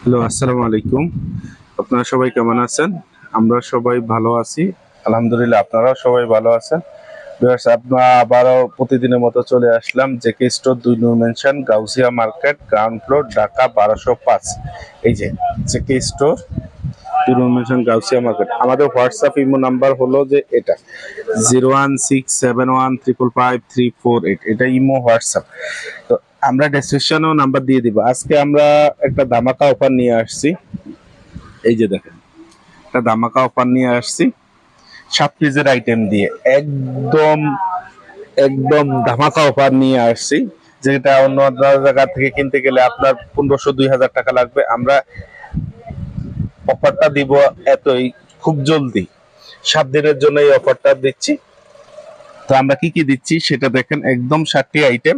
Hello, আসসালামু আলাইকুম। আপনারা সবাই কেমন আছেন? আমরা সবাই ভালো আছি। আলহামদুলিল্লাহ, আপনারাও সবাই ভালো আছেন। ভিউয়ার্স, আমরা আবারও প্রতিদিনের মতো চলে আসলাম JK store ২ Noor mansion, Gausia market, ground floor, Dhaka ১২০৫। এই যে JK store ২ Noor mansion, Gausia market. আমাদের হোয়াটসঅ্যাপ ইমো নাম্বার হলো যে এটা 01671555348। এটা ইমো হোয়াটসঅ্যাপ। তো আমরা ডেসক্রিপশনেও নাম্বার দিয়ে দিব। আজকে আমরা একটা ধামাকা অফার নিয়ে আসছি। এই যে দেখেন, একটা ধামাকা অফার নিয়ে আসছি 7 পিসের আইটেম দিয়ে। একদম একদম ধামাকা অফার নিয়ে আসছি, যেটা অন্য জায়গা থেকে কিনতে গেলে আপনার ১৫০০-২০০০ টাকা লাগবে। আমরা অফারটা দিব এতই খুব জলদি, 7 দিনের জন্য এই অফারটা দিচ্ছি। তো আমরা কি কি দিচ্ছি সেটা দেখেন। একদম 7টি আইটেম,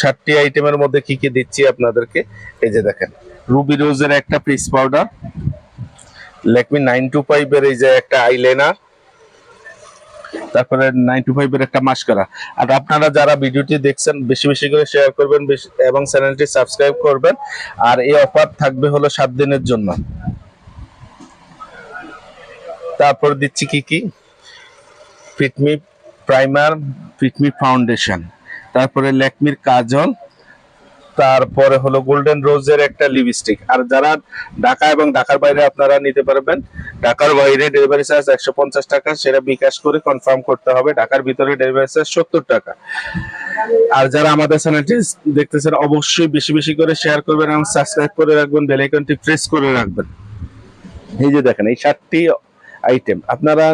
7টি আইটেমের মধ্যে কি কি দিচ্ছি আপনাদেরকে এই যে দেখেন। রুবি রোজের একটা ফেস পাউডার, ল্যাকমি 925 এর এই যে একটা আইলাইনার, তারপরে 925 এর একটা মাস্কারা। আর আপনারা যারা ভিডিওটি দেখছেন বেশি বেশি করে শেয়ার করবেন এবং চ্যানেলটি সাবস্ক্রাইব করবেন। আর এই অফার থাকবে হলো 7 দিনের জন্য। তারপর দিচ্ছি কি কি, ফিটমি প্রাইমার, ফিটমি ফাউন্ডেশন, তারপরে ল্যাকমির কাজল, তারপরে হলো গোল্ডেন রোজের একটা লিপস্টিক। আর যারা ঢাকা এবং ঢাকার বাইরে আপনারা নিতে পারবেন। ঢাকার বাইরে ডেলিভারি চার্জ 150 টাকা, সেটা বিকাশ করে কনফার্ম করতে হবে। ঢাকার ভিতরে ডেলিভারি চার্জ 70 টাকা। আর যারা আমাদের চ্যানেলটি দেখতেছেন অবশ্যই বেশি বেশি করে শেয়ার করবেন এবং সাবস্ক্রাইব করে রাখবেন, বেল আইকনটি প্রেস করে রাখবেন। এই যে দেখেন, এই 7টি আইটেম আপনারা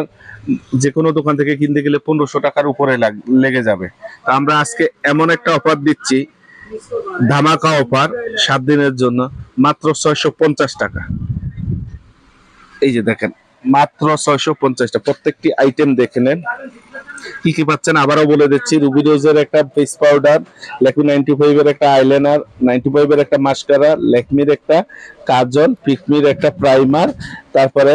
যে কোনো দোকান থেকে কিনতে গেলে 1500 টাকার উপরে লেগে যাবে। তা আমরা আজকে এমন একটা অফার দিচ্ছি, ধামাকা অফার 7 দিনের জন্য, মাত্র 650 টাকা। এই যে দেখেন, মাত্র 650 টাকা। প্রত্যেকটি আইটেম দেখে নেন কি কি পাচ্ছেন। আবারও বলে দিচ্ছি, রুবি রোজের একটা ফেস পাউডার, ল্যাকমি 95 এর একটা আইলাইনার, 95 এর একটা মাস্কারা, ল্যাকমির একটা কাজল, ফিটমির একটা প্রাইমার, তারপরে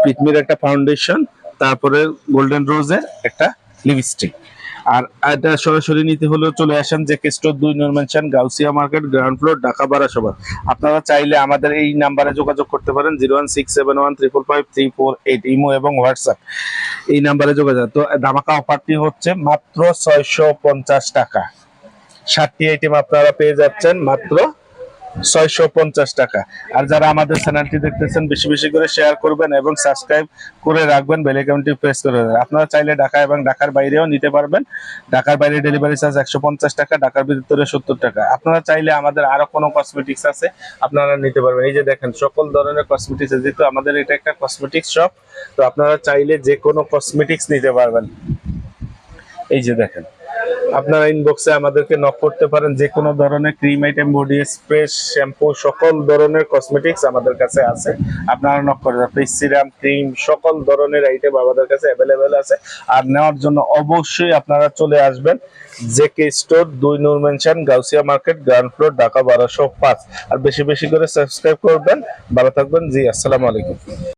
ফিটমির একটা ফাউন্ডেশন, তারপরে গোল্ডেন রোজের একটা লিপস্টিক। আর এটা সরাসরি নিতে হলেও চলে আসেন JK store 2 Noor mansion, Gausia market, ground floor, Dhaka ১২০৫। আপনারা চাইলে আমাদের এই নাম্বারে যোগাযোগ করতে পারেন 01671555348, ইমো এবং হোয়াটসঅ্যাপ এই নাম্বারে যোগাযোগ। তো ধামাকা অফারটি হচ্ছে মাত্র 650 টাকা। 7টি আইটেম আপনারা পেয়ে যাচ্ছেন মাত্র 650 টাকা। আর যারা আমাদের চ্যানেলটি দেখতেছেন বেশি বেশি করে শেয়ার করবেন এবং সাবস্ক্রাইব করে রাখবেন, বেল আইকনটি প্রেস করে রাখবেন। আপনারা চাইলে ঢাকা এবং ঢাকার বাইরেও নিতে পারবেন। ঢাকার বাইরে ডেলিভারি চার্জ 150 টাকা, ঢাকার ভিতরে 70 টাকা। আপনারা চাইলে আমাদের আরো কোনো কসমেটিক্স আছে আপনারা নিতে পারবেন। এই যে দেখেন, সকল ধরনের কসমেটিক্স, যেহেতু আমাদের এটা একটা কসমেটিক্স শপ, তো আপনারা চাইলে যে কোনো কসমেটিক্স নিতে পারবেন। এই যে দেখেন, আপনারা ইনবক্সে আমাদেরকে নক করতে পারেন। যে কোনো ধরনের cream item, body spray, shampoo, সকল ধরনের কসমেটিক্স আমাদের কাছে আছে। আপনারা নক করে ফেস সিরাম, ক্রিম, সকল ধরনের আইটেম আমাদের কাছে অ্যাভেলেবেল আছে। আর নেওয়ার জন্য অবশ্যই আপনারা চলে আসবেন JK store 2 Noor mansion, Gausia market, ground floor, Dhaka ১২০৫। আর বেশি বেশি করে সাবস্ক্রাইব করবেন। ভালো থাকবেন। জি, আসসালামু আলাইকুম।